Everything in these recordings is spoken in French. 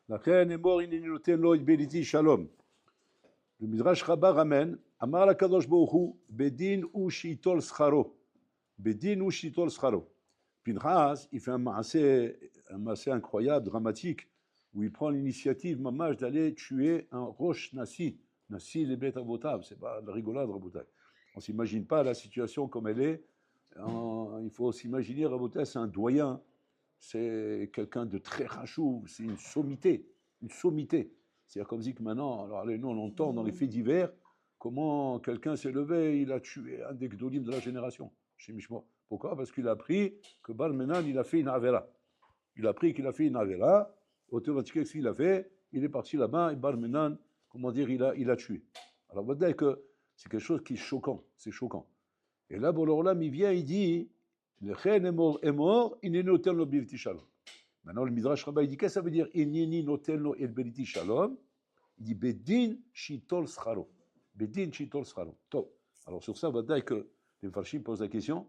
לכן אמור הנני נותן לו את בריתי שלום. במדרש רבה רמן, אמר לקדוש ברוך הוא, בדין הוא שייטול שכרו. בדין הוא שייטול שכרו. Pinchas, il fait un massé incroyable, dramatique, où il prend l'initiative, mamage, d'aller tuer un roche Nassi. Nassi, les bêtes avotables, c'est pas de la rigolade, Rabotai. On s'imagine pas la situation comme elle est. Il faut s'imaginer, Rabotai, c'est un doyen, c'est quelqu'un de très rachou, c'est une sommité, une sommité. C'est-à-dire comme dit que maintenant, alors nous on entend dans les faits divers, comment quelqu'un s'est levé, il a tué un des gdolim de la génération, chez Mishmor. Pourquoi? Parce qu'il a appris que Bar Menan, il a fait une avera. Il a appris qu'il a fait une avera. Automatiquement, qu'est-ce qu'il a fait? Il est parti là-bas et Bar Menan, comment dire, il a tué. Alors, vous voyez que c'est quelque chose qui est choquant. C'est choquant. Et là, Bololam, il vient, il dit, le chen est mort, il n'est noten lo bivti shalom. Maintenant, le Midrash Rabbah, il dit, qu'est-ce que ça veut dire? Il n'est noten lo el bivti shalom. Il dit, bedin shitol scharo. Bedin shitol scharo. Top. Alors, sur ça, vous voyez que les Mfarshim posent la question.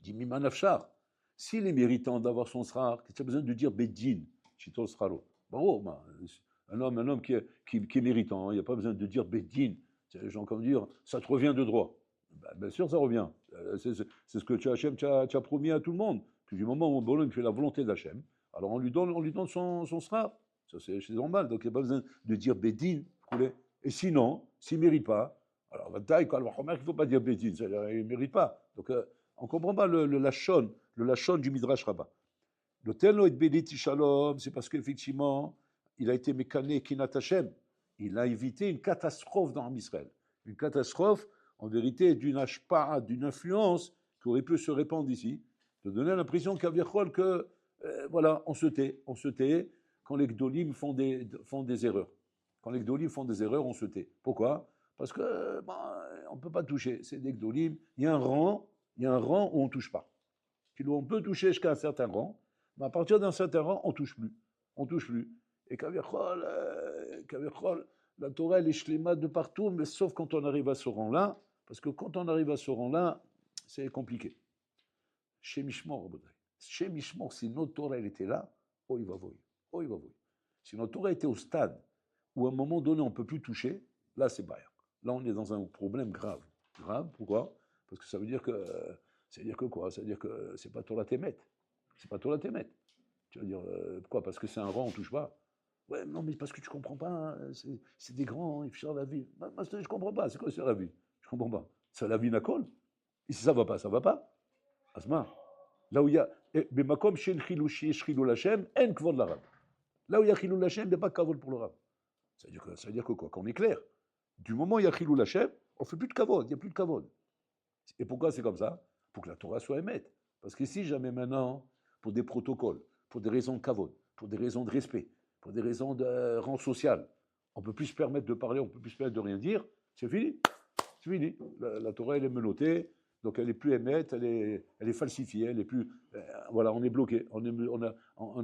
Il dit, Mimanafshar, s'il est méritant d'avoir son srar, qu'est-ce qu'il a besoin de dire Bedin, Chitol Sraro? Un homme qui est méritant, il n'y a pas besoin de dire Bedin. Les gens comme dire, ça te revient de droit. Ben, bien sûr, ça revient. C'est ce que Hachem t'a promis à tout le monde. Puis du moment où Bolo fait la volonté d'Hachem, alors on lui donne son srar. Ça, c'est normal. Donc il n'y a pas besoin de dire Bedin. Et sinon, s'il ne mérite pas, alors il ne faut pas dire Bedin, il ne mérite pas. Donc, on ne comprend pas le lachon du Midrash Rabbah. Le Telno et Bediti Shalom, c'est parce qu'effectivement, il a été mécané Kinat Hashem. Il a évité une catastrophe dans Israël. Une catastrophe, en vérité, d'une ashpa'a, d'une influence qui aurait pu se répandre ici, de donner l'impression que, voilà, on se tait quand les Gdolim font des erreurs. Quand les Gdolim font des erreurs, on se tait. Pourquoi? Parce que on ne peut pas toucher. C'est des Gdolim. Il y a un rang où on ne touche pas. On peut toucher jusqu'à un certain rang, mais à partir d'un certain rang, on ne touche plus. On ne touche plus. Et Kavichol, la Torah, elle est shléma de partout, mais sauf quand on arrive à ce rang-là, parce que quand on arrive à ce rang-là, c'est compliqué. Chez Mishmor, si notre Torah elle était là, oh il va voir. Si notre Torah était au stade où à un moment donné on ne peut plus toucher, là c'est bail. Là on est dans un problème grave. Grave, pourquoi? Parce que ça veut dire que quoi? Ça veut dire que c'est pas Torah Temet. C'est pas Torah Temet. Tu vas dire, pourquoi? Parce que c'est un rang, on ne touche pas. Ouais, non, mais parce que tu comprends pas, hein, c'est des grands, il faut faire la vie. Je comprends pas, c'est quoi faire la vie? Je comprends pas. C'est la vie Nakol. Et si ça va pas, ça va pas. Asma. Là où il y a. Mais Makom Shen Chilouchi Shrilou Lachem, En Kvod l'Arabe. Là où il y a Chilou Lachem, il n'y a pas de Kavod pour l'Arabe. Ça veut dire que quoi? Qu'on est clair. Du moment où il y a Chilou Lachem, on ne fait plus de Kavod, il n'y a plus de Kavod. Et pourquoi c'est comme ça? Pour que la Torah soit émette. Parce que si jamais maintenant, pour des protocoles, pour des raisons de kavod, pour des raisons de respect, pour des raisons de rang social, on ne peut plus se permettre de parler, on ne peut plus se permettre de rien dire, c'est fini. C'est fini. La Torah, elle est menottée, donc elle n'est plus émette, elle est falsifiée, elle est plus... voilà, on est bloqué. On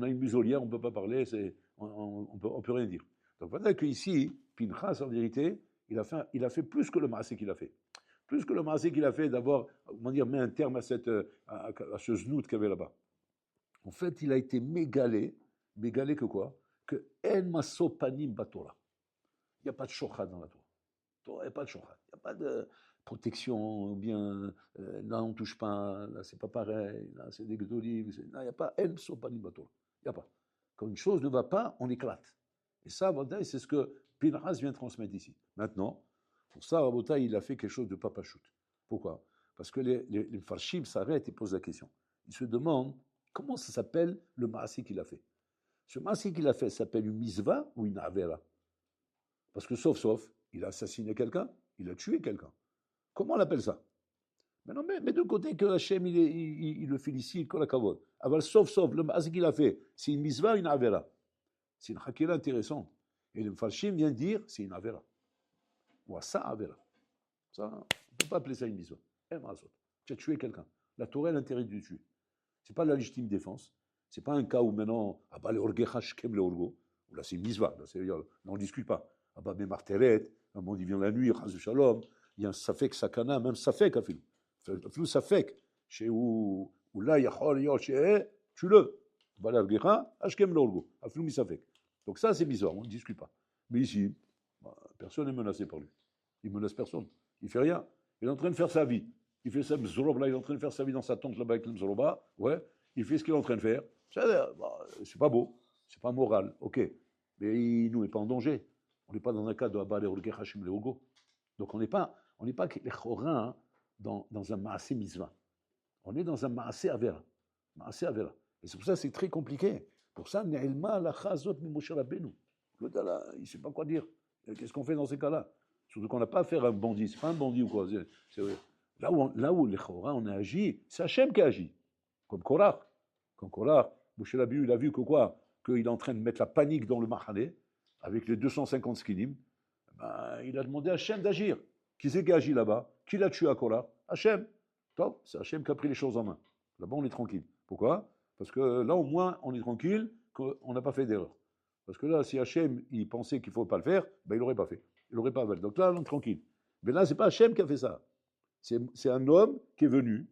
a une muselière, on ne peut pas parler, on ne peut rien dire. Donc voilà qu'ici, Pinchas, en vérité, il a fait plus que le maasé qu'il a fait. Plus que le maasé qu'il a fait d'avoir, mis un terme à ce znout qu'il y avait là-bas. En fait, il a été mégalé que quoi? Que en maso panim batora. Il n'y a pas de shochad dans la Torah. Il n'y a pas de shochad. Il n'y a pas de protection, ou bien, là on ne touche pas, là c'est pas pareil, là c'est des gdolim. Là, il n'y a pas en maso panim batora. Il n'y a pas. Quand une chose ne va pas, on éclate. Et ça, c'est ce que Pinchas vient transmettre ici. Maintenant, pour ça, Rabotai, il a fait quelque chose de papachout. Pourquoi? Parce que les farshim s'arrêtent et posent la question. Ils se demandent comment ça s'appelle le maasé qu'il a fait. Ce maasé qu'il a fait s'appelle une misva ou une avera? Parce que sauf, il a assassiné quelqu'un, il a tué quelqu'un. Comment on appelle ça? Mais non, mais de côté que Hachem, il le félicite, kol hakavod. Alors sauf, le maasé qu'il a fait, c'est une misva ou une avera? C'est une hakira intéressante. Et le farshim vient dire, c'est une avera. Ou ça avera. Ça, on ne peut pas appeler ça une misva. Tu as tué quelqu'un. La Torah a l'intérêt de le tuer. Ce n'est pas la légitime défense. Ce n'est pas un cas où maintenant, le orgecha shkem le orgo. Là, c'est une misva. Là, on ne discute pas. Mais marteret, un monde il vient la nuit, chaz shalom. Il y a un safek sakana, même safek afil. Afil safek. Chez où là, il y a chol, tue-le. Orgecha, shkem le orgo. Afil mi safek. Donc ça, c'est bizarre, on ne discute pas. Mais ici, bah, personne n'est menacé par lui. Il ne menace personne. Il ne fait rien. Il est en train de faire sa vie. Il fait ça, Mzoroba, il est en train de faire sa vie dans sa tente là-bas avec le Mzoroba. Ouais, il fait ce qu'il est en train de faire. Bah, c'est pas beau, c'est pas moral, ok. Mais il nous met pas en danger. On n'est pas dans un cas de Abba Leolge Hashim Leogo. Donc on n'est pas les Chorin dans un Maasé Mitzvah. On est dans un Maasé Avera. Maasé Avera. Et c'est pour ça que c'est très compliqué. Pour ça, Ne'elma la Chazot mi Moshe Rabbeinu. Le gars là, il ne sait pas quoi dire. Qu'est-ce qu'on fait dans ces cas-là? Surtout qu'on n'a pas affaire à un bandit. C'est pas un bandit ou quoi. Là où les Chora, on a agi, c'est Hachem qui a agi. Comme Korach. Comme Korach, Moshe Rabbeinu, il a vu que quoi? Qu'il est en train de mettre la panique dans le Mahane, avec les 250 skinim. Ben, il a demandé à Hachem d'agir. Qui c'est qui a agi là-bas? Qui l'a tué à Korach? Hachem. Top, c'est Hachem qui a pris les choses en main. Là-bas, on est tranquille. Pourquoi? Parce que là, au moins, on est tranquille, qu'on n'a pas fait d'erreur. Parce que là, si Hachem, il pensait qu'il ne faut pas le faire, ben, il n'aurait pas fait. Il n'aurait pas fait. Donc là, on est tranquille. Mais là, ce n'est pas Hachem qui a fait ça. C'est un homme qui est venu,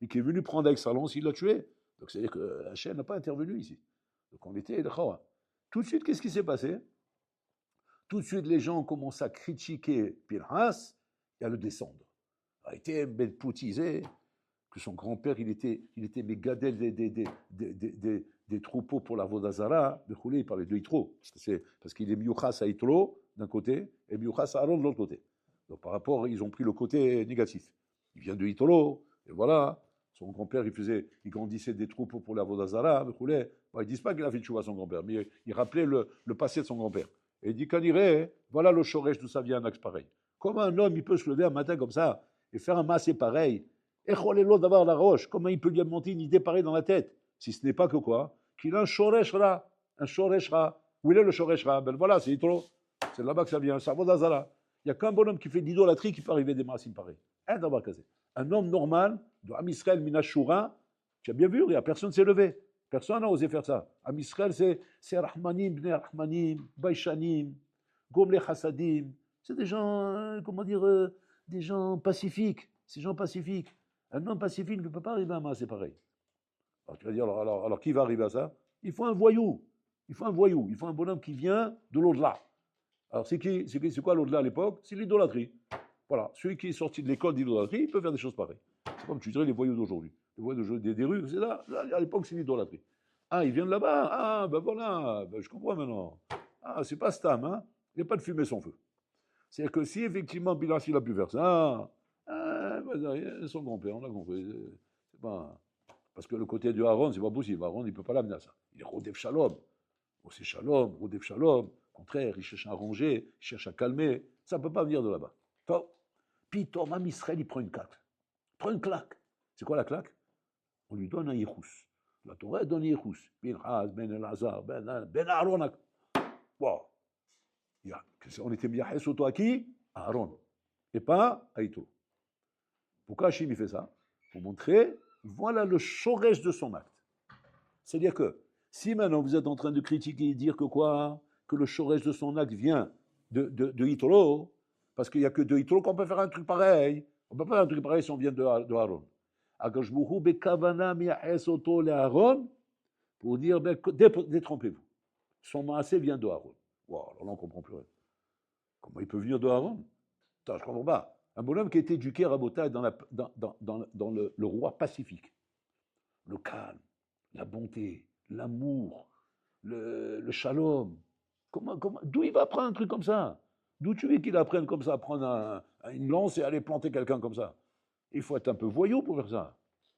et qui est venu prendre avec sa lance, il l'a tué. Donc c'est-à-dire que Hachem n'a pas intervenu ici. Donc on était d'accord. Tout de suite, qu'est-ce qui s'est passé? Tout de suite, les gens ont commencé à critiquer Pinhas et à le descendre. Il a été belpoutisé, que son grand-père, il était mégadel des troupeaux pour la Vodazara. Il parlait de Yitro, parce qu'il est miuchas à Yitro d'un côté et miuchas à Aaron de l'autre côté. Donc par rapport, ils ont pris le côté négatif. Il vient de Yitro, et voilà. Son grand-père, il grandissait des troupeaux pour la Vodazara. Bon, ils ne disent pas qu'il a fait tchouva à son grand-père, mais il rappelait le passé de son grand-père. Et il dit qu'en irait, voilà le shoresh d'où ça vient un axe pareil. Comment un homme, il peut se lever un matin comme ça et faire un massé pareil? Et l'autre d'avoir la roche, comment il peut lui monter une idée pareille dans la tête? Si ce n'est pas que quoi? Qu'il a un shoresh ra. Un shoresh ra. Où il est le shoresh ra? Ben voilà, c'est Yitro. C'est là-bas que ça vient. Ça Vodazara. Il n'y a qu'un bonhomme qui fait de l'idolâtrie qui peut arriver des massim pareils. Un homme normal, de Am Israël Minashura, tu as bien vu, personne ne s'est levé. Personne n'a osé faire ça. Am Israël, c'est Rahmanim, Bnei Rahmanim, Baishanim, Gomle Chassadim. C'est des gens, comment dire, des gens pacifiques. Ces gens pacifiques. Un homme pacifique ne peut pas arriver à un c'est pareil. Alors tu vas dire, alors qui va arriver à ça? Il faut un voyou. Il faut un voyou. Il faut un bonhomme qui vient de l'au-delà. Alors c'est quoi l'au-delà à l'époque? C'est l'idolâtrie. Voilà, celui qui est sorti de l'école d'idolâtrie, il peut faire des choses pareilles. C'est comme tu dirais les voyous d'aujourd'hui. Les voyous d'aujourd'hui des rues, c'est là, à l'époque, c'est l'idolâtrie. Ah, il vient de là-bas? Ah, ben voilà, ben je comprends maintenant. Ah, c'est pas Stam, hein? Il n'y a pas de fumée sans feu. C'est-à-dire que si effectivement Bilas, il a pu faire ça, son grand-père, on a compris. C'est pas... Parce que le côté de Aaron, c'est pas possible. Aaron, il ne peut pas l'amener à ça. Il est Rodef Shalom. Oh, c'est Shalom, Rodef Shalom. Au contraire, il cherche à arranger, il cherche à calmer. Ça ne peut pas venir de là-bas. Puis Thomas Israël, il prend une claque. Il prend une claque. C'est quoi la claque? On lui donne un Yéhous. La Torah donne un Yéhous. Pinhas, Ben Elazar, Ben Aaron. Wow. On était bien auto à qui? À Aaron. Et pas à Yitro. Pourquoi Hachim fait ça? Pour montrer, voilà le shoresh de son acte. C'est-à-dire que, si maintenant vous êtes en train de critiquer et dire que quoi? Que le shoresh de son acte vient de Yitro, parce qu'il n'y a que de Yitro qu'on peut faire un truc pareil. On ne peut pas faire un truc pareil si on vient de Aaron. Agashbuhu bekavana mi'ahes oto le Aaron, pour dire, détrompez-vous. Son maasé vient de Aaron. Wow, alors là, on ne comprend plus rien. Comment il peut venir de Aaron? Je ne comprends pas. Un bonhomme qui a été éduqué à Rabotai dans le roi pacifique. Le calme, la bonté, l'amour, le shalom. D'où il va apprendre un truc comme ça? D'où tu veux qu'il apprenne comme ça, à prendre une lance et aller planter quelqu'un comme ça? Il faut être un peu voyou pour faire ça.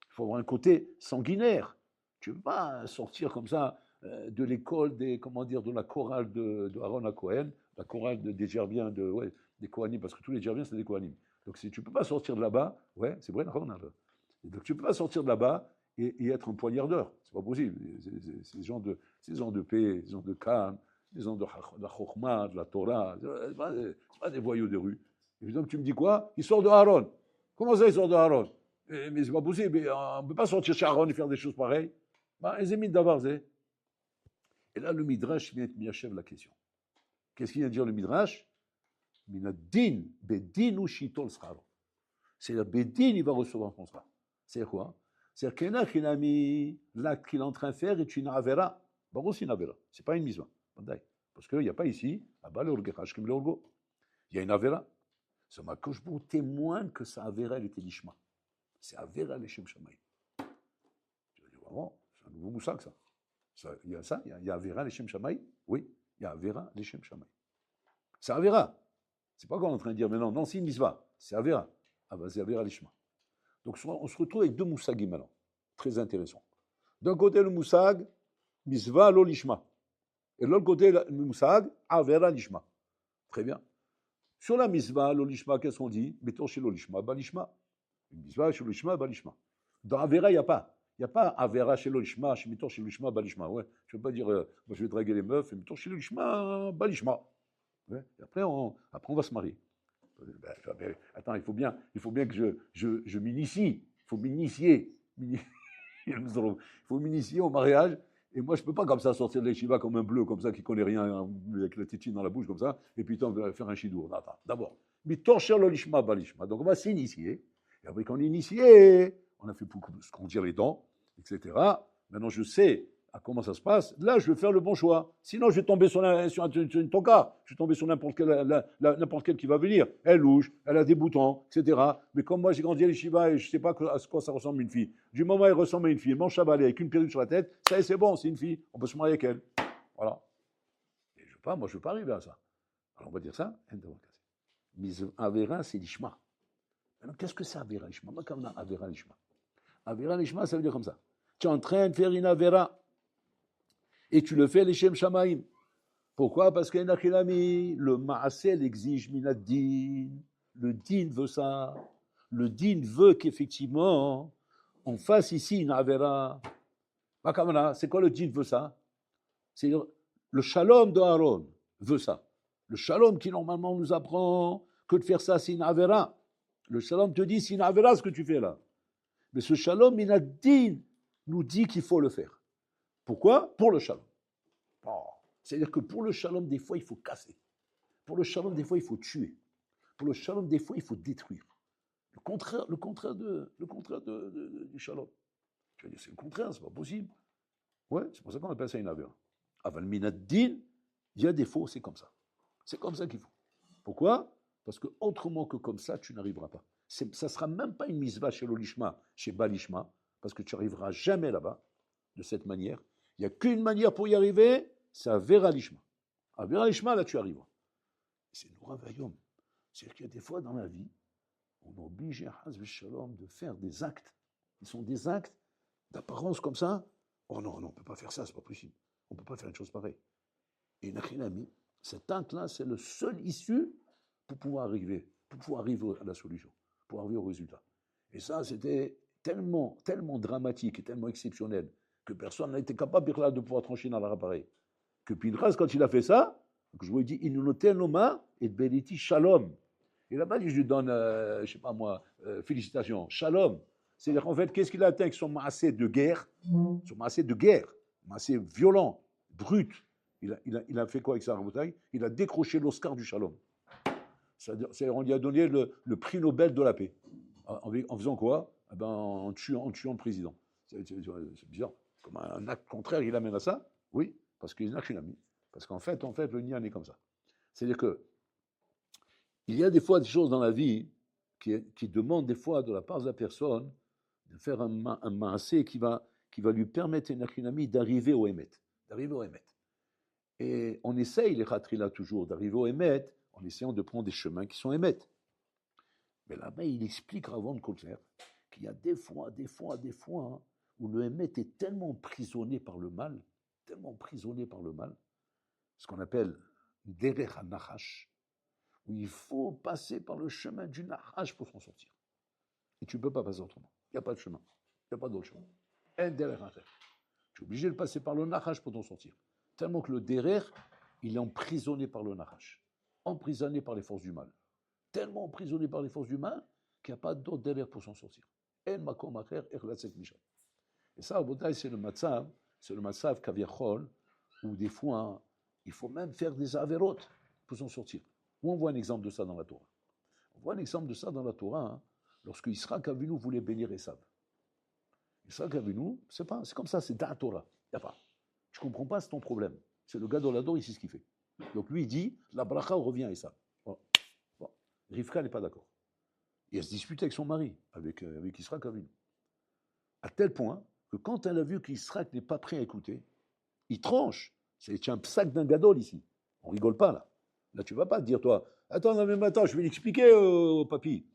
Il faut avoir un côté sanguinaire. Tu ne peux pas sortir comme ça de l'école de la chorale de Aaron à Cohen, la chorale des Gerbiens, des Kohanim, parce que tous les Gerbiens, c'est des Kohanim. Donc si tu ne peux pas sortir de là-bas, ouais, c'est vrai, donc tu ne peux pas sortir de là-bas et être un poignardeur. C'est pas possible. C'est des gens de paix, des gens de calme, des gens de la Chokhmah, de la Torah. C'est pas des voyous de rue. Évidemment, tu me dis quoi? Il sort de Aaron. Comment ça, il sort de Aaron? Mais c'est pas possible. On ne peut pas sortir chez Aaron et faire des choses pareilles. Et là, le Midrash vient de achève la question. Qu'est-ce qu'il vient de dire le Midrash? Minadin, bedin ou shitol scharo. C'est-à-dire, bedin, il va recevoir son schar. C'est quoi? C'est-à-dire qu'Enach, l'acte qu'il est en train de faire est une avera. Baros, une avera. C'est pas une misma. Parce qu'il n'y a pas ici, là-bas, le Orgecha, Shkim le Orgo. Il y a une Avera. Ce Makosh Baruch témoigne que sa Avera, elle était l'Ishma. C'est Avera l'Eshem Shamaï. Tu vas dire, vraiment, c'est un nouveau moussag, ça. Il y a ça, il y a Avera l'Eshem Shamaï. Oui, il y a Avera l'Eshem Shamaï. C'est Avera. C'est pas qu'on est en train de dire, mais non, c'est une misva. C'est Avera. Ah ben, c'est Avera l'Ishma. Donc, on se retrouve avec deux moussagim maintenant. Très intéressant. D'un côté, le moussag, misva lo l'Ishma. Et de l'autre côté, le moussag, Avera l'Ishma. Très bien. Sur la misva, l'olishma, qu'est-ce qu'on dit? Mettons chez l'olishma, balishma. Une misva chez l'olishma, balishma. Dans Avera, il n'y a pas. Il n'y a pas Avera chez l'olishma, mettons chez l'olishma, balishma. Ouais. Je ne veux pas dire, moi je vais draguer les meufs, et mettons chez l'olishma, balishma. Ouais. Et après, on va se marier. Attends, il faut bien que je m'initie. Il faut m'initier. Il faut m'initier au mariage. Et moi, je ne peux pas comme ça sortir de l'Eshiva comme un bleu, comme ça, qui ne connaît rien, avec la tétine dans la bouche, comme ça, et puis faire un chidour. Attends, d'abord. Mais torcher l'olishma, balishma. Donc, on va s'initier. Et après qu'on est initié, on a fait pour se conduire les dents, etc. Maintenant, je sais à comment ça se passe. Là, je vais faire le bon choix. Sinon, je vais tomber sur une tonka. Je vais tomber sur n'importe quel qui va venir. Elle louche, elle a des boutons, etc. Mais comme moi, j'ai grandi à l'Eshiva et je ne sais pas à quoi ça ressemble une fille. Du moment où elle ressemble à une fille, elle mange chabalé avec une perruque sur la tête, ça y est, c'est bon, c'est une fille. On peut se marier avec elle. Voilà. Et moi, je ne veux pas arriver à ça. Alors, on va dire ça. Mais Avera, c'est l'Ishma. Alors, qu'est-ce que c'est Avera l'Ishma? Moi, comme Avera l'Ishma. Avera l'Ishma, ça veut dire comme ça. Tu es en train de faire une Avera. Et tu le fais l'Eshem Shamaim. Pourquoi? Parce que le Maasel exige Minaddin. Le din veut ça. Le din veut qu'effectivement, on fasse ici une Avera. C'est quoi le din veut ça? C'est le shalom de Aaron veut ça. Le shalom qui normalement nous apprend que de faire ça, c'est une Avera. Le shalom te dit, c'est une Avera ce que tu fais là. Mais ce shalom Minaddin nous dit qu'il faut le faire. Pourquoi? Pour le shalom. Oh. C'est-à-dire que pour le shalom, des fois, il faut casser. Pour le shalom, des fois, il faut tuer. Pour le shalom, des fois, il faut détruire. Le contraire du shalom. Tu vas dire, c'est le contraire, c'est pas possible. Ouais, c'est pour ça qu'on appelle ça une avera. Aval minaddin, il y a des faux, c'est comme ça. C'est comme ça qu'il faut. Pourquoi? Parce que autrement que comme ça, tu n'arriveras pas. Ça ne sera même pas une misva chez l'olishma, chez balishma, parce que tu n'arriveras jamais là-bas de cette manière. Il n'y a qu'une manière pour y arriver, c'est à Vera Lishma. À Vera Lishma, là, tu arrives. C'est nous ravaillons. C'est-à-dire qu'il y a des fois dans la vie, on est obligé, Shalom, de faire des actes. Ils sont des actes d'apparence comme ça. Oh non, on ne peut pas faire ça, c'est pas possible. On ne peut pas faire une chose pareille. Et Nachinami, cet acte-là, c'est le seul issue pour pouvoir arriver à la solution, pour arriver au résultat. Et ça, c'était tellement dramatique et tellement exceptionnel que personne n'a été capable de pouvoir trancher dans leur appareil. Que Pinchas, quand il a fait ça, je vous ai dit, il nous notait l'oma et beliti shalom. Il n'a pas dit, je lui donne, je ne sais pas moi, félicitations, shalom. C'est-à-dire qu'en fait, qu'est-ce qu'il a atteint avec son massé de guerre? Son massé de guerre, massé violent, brut. Il a fait quoi avec ça, Rabotai? Il a décroché l'Oscar du shalom. C'est-à-dire, on lui a donné le prix Nobel de la paix. En faisant quoi? Eh ben, en tuant le président. C'est bizarre. Comme un acte contraire, il amène à ça. Oui, parce qu'il n'a qu'une amie. Parce qu'en fait, le nian est comme ça. C'est-à-dire que il y a des fois des choses dans la vie qui demandent des fois de la part de la personne de faire un maasé qui va lui permettre une amie d'arriver au Emet. Et on essaye, les Khatrila toujours, d'arriver au Emet en essayant de prendre des chemins qui sont Emet. Mais là-bas, il explique avant de Kotler qu'il y a des fois où le Emet est tellement emprisonné par le mal, ce qu'on appelle Derech HaNachash, où il faut passer par le chemin du Nachash pour s'en sortir. Et tu ne peux pas passer autrement. Il n'y a pas de chemin. Il n'y a pas d'autre chemin. Un Derech HaNachash. Tu es obligé de passer par le Nachash pour t'en sortir. Tellement que le Derech, il est emprisonné par le Nachash. Emprisonné par les forces du mal. Tellement emprisonné par les forces du mal qu'il n'y a pas d'autre Derech pour s'en sortir. En makom acher echlatzet misham. Et ça, c'est le matzav kaviachol, où des fois, il faut même faire des averot pour s'en sortir. Où on voit un exemple de ça dans la Torah? On voit un exemple de ça dans la Torah, lorsque Yitzhak Avinu voulait bénir Esav. Yitzhak Avinu, c'est comme ça, c'est dans la Torah. Il n'y a pas. Tu ne comprends pas, c'est ton problème. C'est le gars dans la Torah, il sait ce qu'il fait. Donc lui, il dit, la bracha revient à Esav. Bon. Bon. Rivka n'est pas d'accord. Et elle se dispute avec son mari, avec Israël Avinu. À tel point que quand elle a vu qu'Israël n'est pas prêt à écouter, il tranche. C'est un sac d'un gadol ici. On rigole pas là. Là, tu vas pas te dire, toi, attends, non, mais attends, je vais l'expliquer au papy.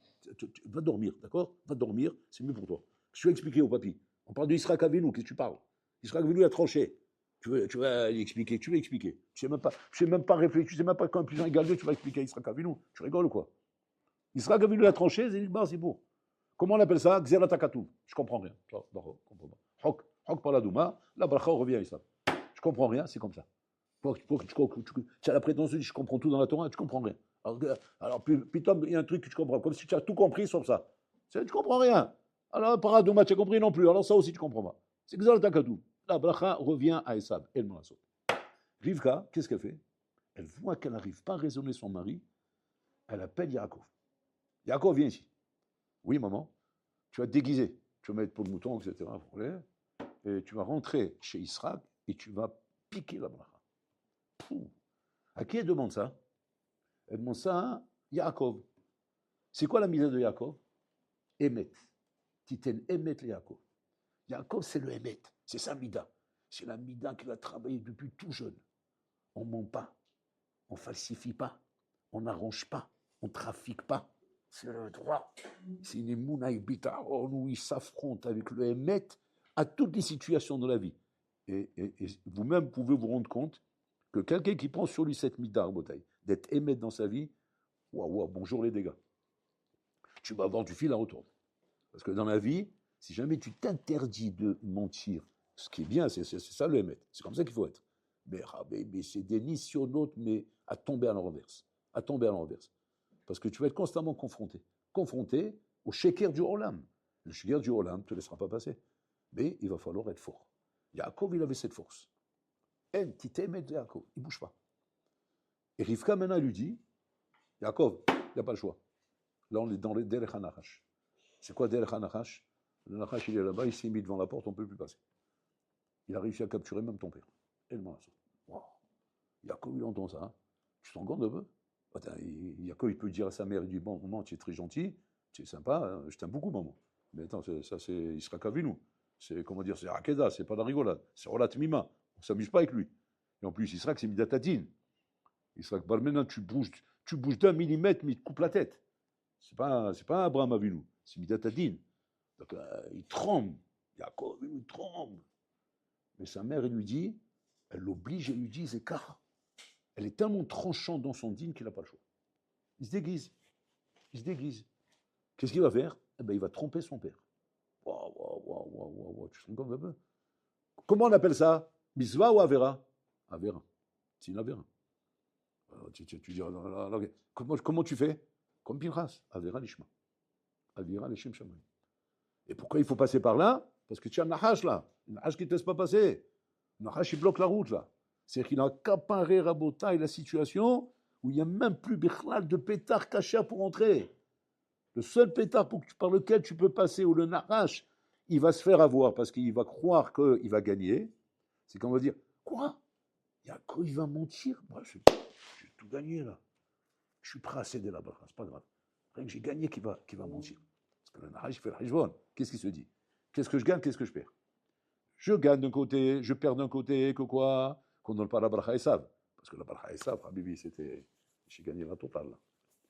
Va dormir, d'accord? Va dormir, c'est mieux pour toi. Je vais expliquer au papy. On parle d'Israël Avinu, qu'est-ce que tu parles? Israël Avinu a tranché. Tu vas l'expliquer, tu vas expliquer. Je ne sais même pas réfléchir, tu sais même pas quand plus 1 égale 2, tu vas expliquer à Israël Avinu. Tu rigoles ou quoi? Israël Avinu a tranché, c'est bon. Comment on appelle ça? Xerat Hakatuv. Je comprends rien. Hok par la Douma, la bracha revient à Israël. Je comprends rien, c'est comme ça. Tu as la prétention de dire je comprends tout dans la Torah, tu comprends rien. Alors putain, il y a un truc que tu comprends, comme si tu as tout compris sauf ça. Tu comprends rien. Alors, par Adouma, tu as compris non plus. Alors, ça aussi, tu comprends pas. C'est Xal Takadou. La bracha revient à Esav. Elle m'en a. Rivka, qu'est-ce qu'elle fait? Elle voit qu'elle n'arrive pas à raisonner son mari. Elle appelle Yaakov. Yaakov, viens ici. Oui, maman. Tu vas te déguiser. Tu vas mettre pour le mouton, etc. Et tu vas rentrer chez Israël et tu vas piquer la bracha. Pouh. À qui elle demande ça? Elle demande ça à Yaakov. C'est quoi la mise de Yaakov? Emet. Titen Emet le Yaakov. Yaakov, c'est le Emet. C'est sa mida. C'est la mida qu'il a travaillé depuis tout jeune. On ne ment pas. On ne falsifie pas. On n'arrange pas. On ne trafique pas. C'est le droit. C'est une Emouna Bitaron où il s'affronte avec le Emet à toutes les situations de la vie. Et vous-même pouvez vous rendre compte que quelqu'un qui prend sur lui cette mida, d'être Emet dans sa vie, waouh, bonjour les dégâts. Tu vas avoir du fil à retourner. Parce que dans la vie, si jamais tu t'interdis de mentir, ce qui est bien, c'est ça le Emet. C'est comme ça qu'il faut être. Mais c'est des nisyonotes, mais à tomber à la renverse. À tomber à la renverse. Parce que tu vas être constamment confronté. Confronté au sheker du Olam. Le sheker du Olam ne te laissera pas passer. Mais il va falloir être fort. Yaakov, il avait cette force. En, titemet Yaakov. Il ne bouge pas. Et Rivka, maintenant, lui dit, Yaakov, il n'y a pas le choix. Là, on est dans les Derech HaNachash. C'est quoi Derech HaNachash? Le Nachash, il est là-bas, il s'est mis devant la porte, on ne peut plus passer. Il a réussi à capturer même ton père. Et le Manasson. Wow. Yaakov, il entend ça. Hein. Tu t'en comptes un peu? Yaakov, il peut dire à sa mère, il dit, bon, maman, tu es très gentil, tu es sympa, hein, je t'aime beaucoup, maman. Mais attends, ça, il sera qu'à nous. C'est, comment dire, c'est Akeda, c'est pas de la rigolade. C'est Rolat Mima. On ne s'amuse pas avec lui. Et en plus, il sera que c'est Midatadine. Il sera que, maintenant, tu bouges d'un millimètre, mais il te coupe la tête. C'est pas Abraham Avinu, c'est Midatadine. Donc, il tremble. Yaakov, il tremble. Mais sa mère, elle lui dit, elle l'oblige, elle lui dit, Zékar. Elle est tellement tranchante dans son dîme qu'il n'a pas le choix. Il se déguise. Il se déguise. Qu'est-ce qu'il va faire? Eh ben, il va tromper son père. Waouh. Tu te rends compte un peu? Comment on appelle ça? Mitzvah ou Avera? Avera. C'est une Avera. Tu dis, comment tu fais? Comme Pinchas. Avera l'ishma. Avera l'ishem shamayim. Et pourquoi il faut passer par là? Parce que tu as un Nahash là. Un Nahash qui ne te laisse pas passer. Un Nahash qui bloque la route là. C'est-à-dire qu'il a accaparé Rabotaï la situation où il n'y a même plus de pétard caché pour entrer. Le seul pétard par lequel tu peux passer, ou le Nahash, il va se faire avoir parce qu'il va croire qu'il va gagner. C'est qu'on va dire, quoi? Il va mentir? Moi, j'ai tout gagné là. Je suis prêt à céder là-bas, c'est pas grave. Rien que j'ai gagné qui va mentir. Parce que le Nahash, il fait le Hajbon. Qu'est-ce qu'il se dit? Qu'est-ce que je gagne, qu'est-ce que je perds? Je gagne d'un côté, je perds d'un côté, que quoi? Qu'on ne donne pas la bracha Esav. Parce que la bracha Esav, Habibi, c'était, j'ai gagné la totale. Là.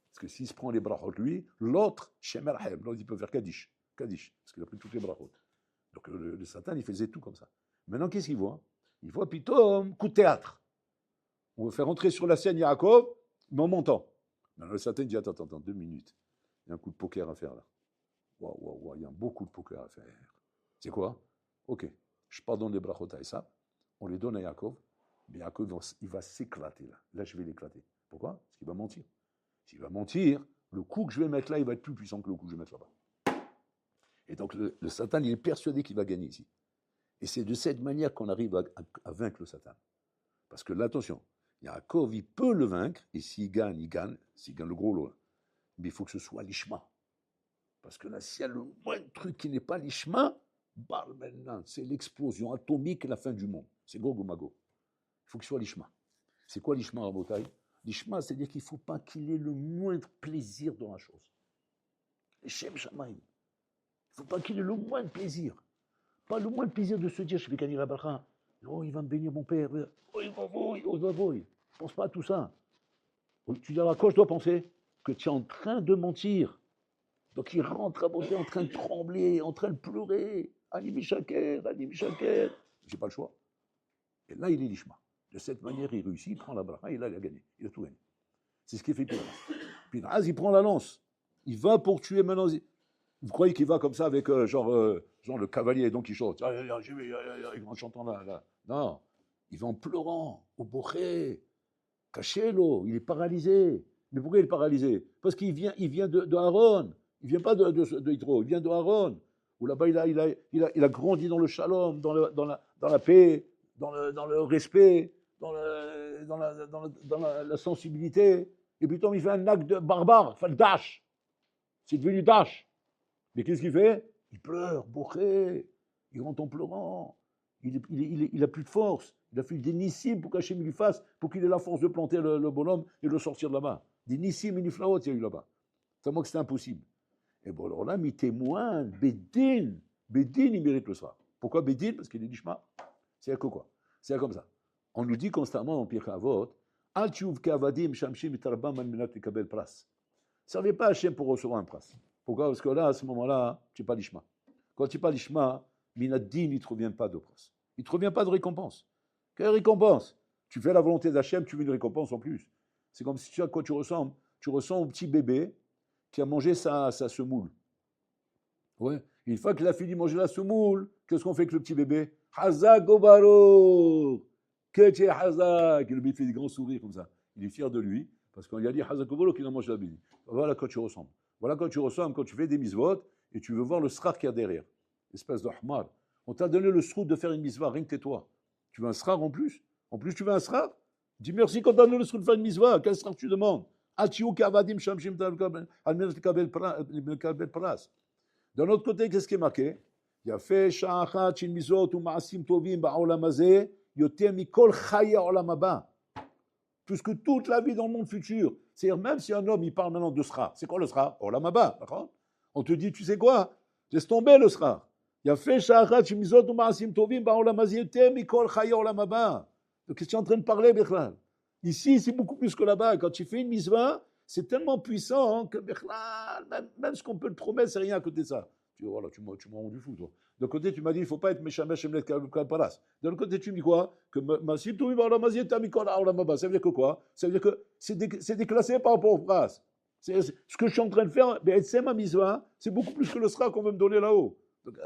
Parce que s'il se prend les brachot lui, l'autre, Shemerhem, l'autre il peut faire Kaddish. Kaddish, parce qu'il a pris toutes les brachot. Donc le Satan, il faisait tout comme ça. Maintenant, qu'est-ce qu'il voit? Il voit plutôt coup de théâtre. On veut faire entrer sur la scène Yaakov, mais en montant. Maintenant, le Satan dit, attends, 2 minutes. Il y a un coup de poker à faire là. Waouh, il y a beaucoup de poker à faire. C'est quoi? Ok, je pardonne les brachot à Esav, on les donne à Yaakov, mais Yaakov, il va s'éclater là. Là, je vais l'éclater. Pourquoi? Parce qu'il va mentir. S'il va mentir, le coup que je vais mettre là, il va être plus puissant que le coup que je vais mettre là-bas. Et donc, le Satan, il est persuadé qu'il va gagner ici. Et c'est de cette manière qu'on arrive à vaincre le Satan. Parce que, là, attention, Yaakov, il peut le vaincre, et s'il gagne, il gagne. S'il gagne le gros lot. Mais il faut que ce soit l'ishma. Parce que là, s'il y a le moindre truc qui n'est pas l'ishma, maintenant, c'est l'explosion atomique et la fin du monde. C'est Gog ou Magog. Il faut qu'il soit l'ishma. C'est quoi l'ishma, Rabotai? L'ishma, c'est-à-dire qu'il ne faut pas qu'il ait le moindre plaisir dans la chose. Shem Shamaim. Il ne faut pas qu'il ait le moindre plaisir. Pas le moindre plaisir de se dire, je vais gagner la bracha. Oh, il va me bénir mon père. Oh, il va voir, oh, il va voir. Ne pense pas à tout ça. Tu dis, à quoi je dois penser? Que tu es en train de mentir. Donc il rentre à beauté en train de trembler, en train de pleurer. Animi Shaker, Animi Shaker. J'ai pas le choix. Et là, il est l'ishma. De cette manière, il réussit, il prend la bracha, et là, il a gagné. Il a tout gagné. C'est ce qu'il fait Pinhas. Pinhas, il prend la lance. Il va pour tuer maintenant. Vous croyez qu'il va comme ça avec genre le cavalier, donc il chante. En chantant là. Non. Il va en pleurant, au boché, caché-lo, il est paralysé. Mais pourquoi il est paralysé? Parce qu'il vient de Aaron. Il ne vient pas de Yitro, il vient de Aaron. Où là-bas, il a grandi dans le shalom, dans la paix, dans le respect, dans la sensibilité. Et puis, il fait un acte de barbare, enfin le dash. C'est devenu dash. Mais qu'est-ce qu'il fait? Il pleure, bourré, il rentre en pleurant. Il a plus de force. Il a fait des nissim pour qu'Hachem lui fasse, pour qu'il ait la force de planter le bonhomme et de le sortir de là-bas. Des nissim et niflaot, il y a eu là-bas. C'est moi que c'était impossible. Et bon, alors là, il témoigne, Bédin, il mérite le soir. Pourquoi Bédin? Parce qu'il est l'ishma. C'est que quoi? C'est comme ça. On nous dit constamment dans Pirkei Avot, Al tchouv kavadim shamshim itarbam al menat lekabel pras. Ne servez pas à Hachem pour recevoir un pras. Pourquoi? Parce que là, à ce moment-là, tu n'es pas l'ishma. Quand tu n'es pas l'ishma, minaddin, il ne te revient pas de pras. Il ne te revient pas de récompense. Quelle récompense? Tu fais la volonté d'Hachem, tu veux une récompense en plus. C'est comme si tu sais à quoi tu ressembles. Tu ressembles au petit bébé qui a mangé sa semoule. Ouais. Une fois qu'il a fini de manger la semoule, qu'est-ce qu'on fait avec le petit bébé? Hazak Obaro! Que tu es Hazak! Il lui fait des grands sourires comme ça. Il est fier de lui, parce qu'on lui a dit Hazak Obaro qu'il a mangé la bébé. Voilà quand tu ressembles. Voilà quand tu ressembles, quand tu fais des mitzvot, et tu veux voir le srar qu'il y a derrière. Espèce de hmar. On t'a donné le srout de faire une mitzvah, rien que tais-toi. Tu veux un srar en plus? En plus, tu veux un srar? Dis merci qu'on t'a donné le srout de faire une mitzvah. Quel srar tu demandes? D'un autre côté, qu'est-ce qui est marqué? Il y a fait sha'achat shin mizot ou ma'asim tovim ba'olam hazeh yoter mikol chaya olam haba. Puisque toute la vie dans le monde futur, c'est-à-dire même si un homme il parle maintenant de sra, c'est quoi le sra? Olam haba, d'accord? On te dit, tu sais quoi? Laisse tomber le sra. Il y a fait sha'achat shin mizot ou ma'asim tovim ba'olam hazeh yoter mikol chaya olam haba. Donc qu'est-ce que tu es en train de parler, Bechlal? Ici, c'est beaucoup plus que là-bas. Quand tu fais une mitzvah, c'est tellement puissant que même ce qu'on peut te promettre, c'est rien à côté de ça. Voilà, tu m'as rendu fou, toi. D'un côté, tu m'as dit, il ne faut pas être méchant, méchant, de l'autre côté, tu me dis quoi? Que ça veut dire que quoi? Ça veut dire que c'est déclassé par rapport aux phrases. Ce que je suis en train de faire, c'est ma mitzvah, c'est beaucoup plus que le sra qu'on veut me donner là-haut. Donc,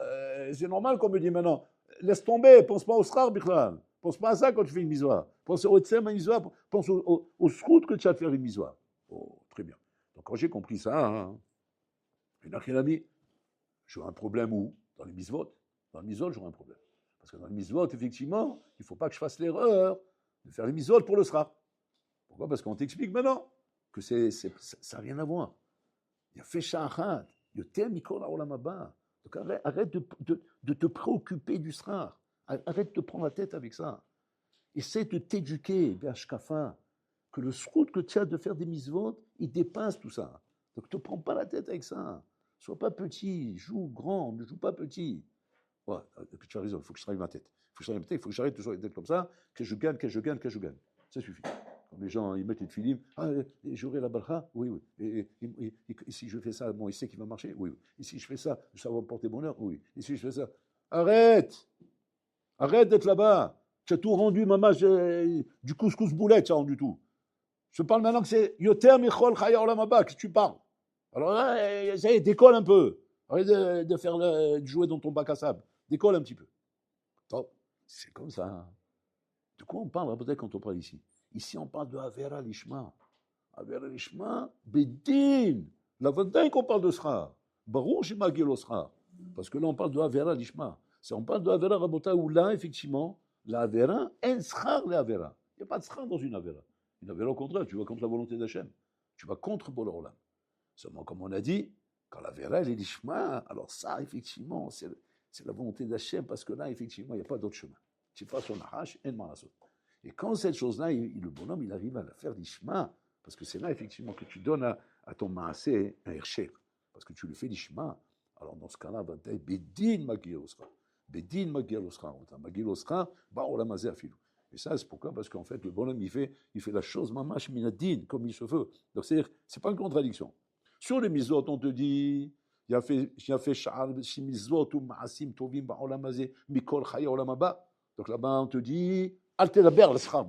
c'est normal qu'on me dise maintenant, laisse tomber, pense pas au sra, Bichlal. Pense pas à ça quand tu fais une mitzvah. Pense au tzem, une mitzvah, pense au srout que tu as de faire une mitzvah. Oh, très bien. Donc quand j'ai compris ça, il y en a qui m'ont dit, j'aurai un problème où? Dans les mitzvot. Dans les mitzvot, j'aurai un problème. Parce que dans les mitzvot, effectivement, il ne faut pas que je fasse l'erreur de faire les mitzvot pour le sra. Pourquoi? Parce qu'on t'explique maintenant que ça n'a rien à voir. Il y a fait sha'achat, yoter mikol ha'olam haba. Donc arrête de te préoccuper du sra. Arrête de te prendre la tête avec ça. Essaie de t'éduquer, B'ashkafa, que le srout que tu as de faire des mitzvot, il dépasse tout ça. Donc ne te prends pas la tête avec ça. Sois pas petit, joue grand, ne joue pas petit. Ouais, tu as raison, il faut que je travaille ma tête. Il faut que j'arrête de être comme ça, que je gagne. Ça suffit. Quand les gens ils mettent les films, j'aurai la bracha, oui. Et si je fais ça, bon, il sait qu'il va marcher, oui. Et si je fais ça, ça va me porter bonheur, oui. Et si je fais ça, arrête d'être là-bas. Tu as tout rendu, maman, du couscous boulette, tu as rendu tout. Je parle maintenant que c'est Yoter Michol Chaya Olam Haba, que tu parles. Alors là, ça y est, décolle un peu. Arrête de jouer dans ton bac à sable. Décolle un petit peu. Top. C'est comme ça. De quoi on parle peut-être quand on parle ici? Ici, on parle de Avera Lishma. Avera Lishma, Bedin. La vingtaine qu'on parle de Sra. Baruch Shemagil Sra. Parce que là, on parle de Avera Lishma. On parle de Avera Rabota où là, effectivement, la Avera, en Sra, la Avera. Il n'y a pas de Sra dans une Avera. Une Avera, au contraire, tu vas contre la volonté d'Hachem. Tu vas contre Bolo Olam. Seulement, comme on a dit, quand la Avera, elle est Lishma, alors ça, effectivement, c'est la volonté d'Hachem, parce que là, effectivement, il n'y a pas d'autre chemin. Tu fasses son Nahash, en Marasot. Et quand cette chose-là, le bonhomme, il arrive à la faire l'ishma, parce que c'est là, effectivement, que tu donnes à ton maasé un hersher, parce que tu le fais l'ishma. Alors, dans ce cas-là, bedin magir osra. Bedin magir osra. Magir osra, olamazé afilou. Et ça, c'est pourquoi? Parce qu'en fait, le bonhomme, il fait la chose mamash minadin, comme il se veut. Donc, c'est-à-dire, c'est pas une contradiction. Sur les mitzvot, on te dit, il a fait sha'ar mitzvot ou ma'asim tovim ba'olamazé mikol chaya olam haba. Donc là-bas, on te dit, al telaber le schar,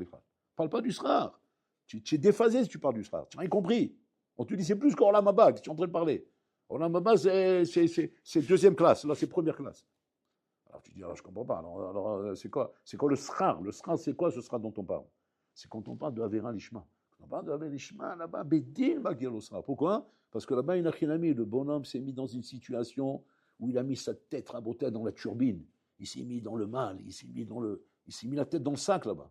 parle pas du schar. Tu es déphasé si tu parles du schar. Tu n'as rien compris. On te dit, c'est plus qu'olam haba que tu es en train de parler. Olam haba, c'est deuxième classe. Là, c'est première classe. Alors tu dis, alors je ne comprends pas. Alors c'est quoi le schar? Le schar, c'est quoi ce schar dont on parle? C'est quand on parle de Avera Lishma. Quand on parle de Avera Lishma, là-bas, Bedin Magir le schar. Pourquoi? Parce que là-bas, le bonhomme s'est mis dans une situation où il a mis sa tête rabotée dans la turbine. Il s'est mis dans le mal, il s'est mis la tête dans le sac là-bas.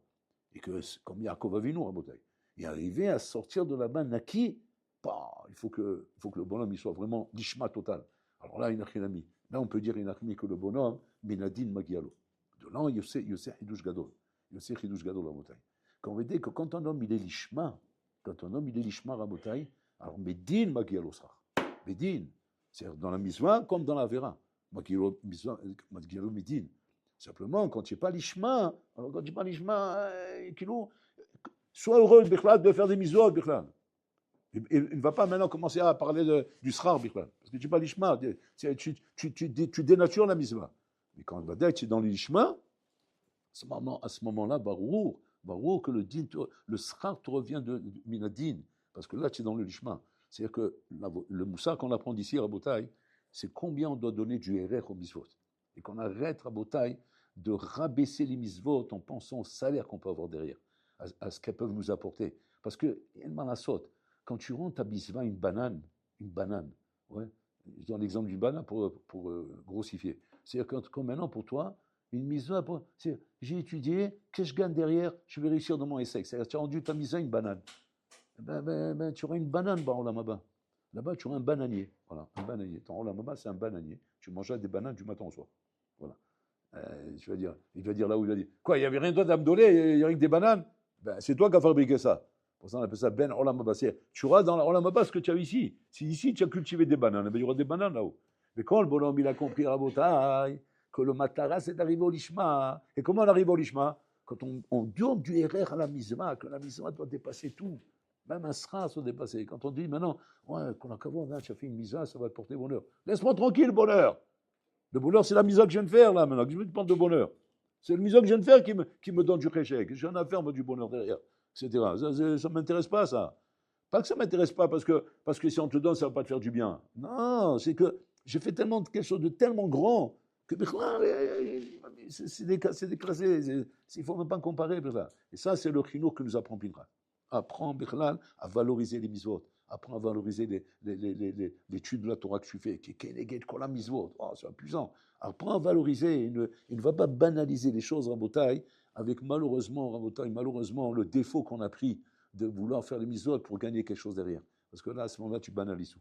Et que, comme Yaakov Avinu, rabotay, il est arrivé à sortir de là-bas naki. Il faut que le bonhomme il soit vraiment Lishma total. Alors là, Inachinami. Là, on peut dire Inachinami que le bonhomme, Benadin Magialo. De là, Yosef Hidush Gadol. Yosef Hidush Gadol, rabotay. Quand on veut dire que quand un homme il est Lishma, rabotay, alors Bedin Magialo Sar. Bedin, c'est dans la miswa comme dans la vera. Magialo Medin. Simplement, quand tu n'es pas l'ishma, alors quand tu n'es pas l'ishma, sois heureux de faire des miswa. Il ne va pas maintenant commencer à parler du srar, parce que tu n'es pas l'ishma, tu dénatures la miswa. Mais quand tu es dans l'ishma, à ce moment-là, barour que le srar te revient de minadin, parce que là tu es dans le l'ishma. C'est-à-dire que le moussa qu'on apprend d'ici à Rabotai, c'est combien on doit donner du RR aux misvot. Et qu'on arrête Rabotai de rabaisser les misvot en pensant au salaire qu'on peut avoir derrière, à ce qu'elles peuvent nous apporter. Parce que, quand tu rends ta bisva une banane, ouais, je donne l'exemple d'une banane pour grossifier. C'est-à-dire que maintenant pour toi, une misva, j'ai étudié, qu'est-ce que je gagne derrière, je vais réussir dans mon essai. C'est-à-dire que tu as rendu ta misva une banane. Tu auras une banane dans Olam Haba. Là-bas, tu auras un bananier. Voilà, un bananier. Ton Olam Haba, c'est un bananier. Tu mangeras des bananes du matin au soir. Voilà. Il va dire là où il va dire. Quoi, il n'y avait rien d'autre à me donner, il n'y a rien que des bananes? C'est toi qui as fabriqué ça. Pour ça, on appelle ça Ben Olam Haba. Tu auras dans Olam Haba ce que tu as ici. Si ici, tu as cultivé des bananes, il y aura des bananes là-haut. Mais quand le bonhomme, il a compris à Rabotai, que le matara, c'est d'arriver au Lishma. Et comment on arrive au Lishma? Quand on donne du RR à la misma, que la misma doit dépasser tout. Même un sera se dépasser. Quand on dit maintenant, ouais, qu'on a qu'à voir, tu as fait une misa, ça va te porter bonheur. Laisse-moi tranquille, bonheur. Le bonheur, c'est la misa que je viens de faire là maintenant. Que je me parle de bonheur. C'est le misa que je viens de faire qui me donne du kéchek. J'ai un affaire, moi, du bonheur derrière, etc. Ça ne m'intéresse pas, ça. Pas que ça ne m'intéresse pas parce que si on te donne, ça ne va pas te faire du bien. Non, c'est que j'ai fait quelque chose de tellement grand que c'est déclassé. Il ne faut même pas comparer. Et ça, c'est le chinour que nous apprend Pinchas. Apprends, Bichlal, à valoriser les misvot. Apprends à valoriser l'étude de la Torah que tu fais. Qui est la misvot. Oh, c'est amusant. Apprends à valoriser. Il ne va pas banaliser les choses, Rabotai, avec malheureusement, le défaut qu'on a pris de vouloir faire les misvot pour gagner quelque chose derrière. Parce que là, à ce moment-là, tu banalises tout.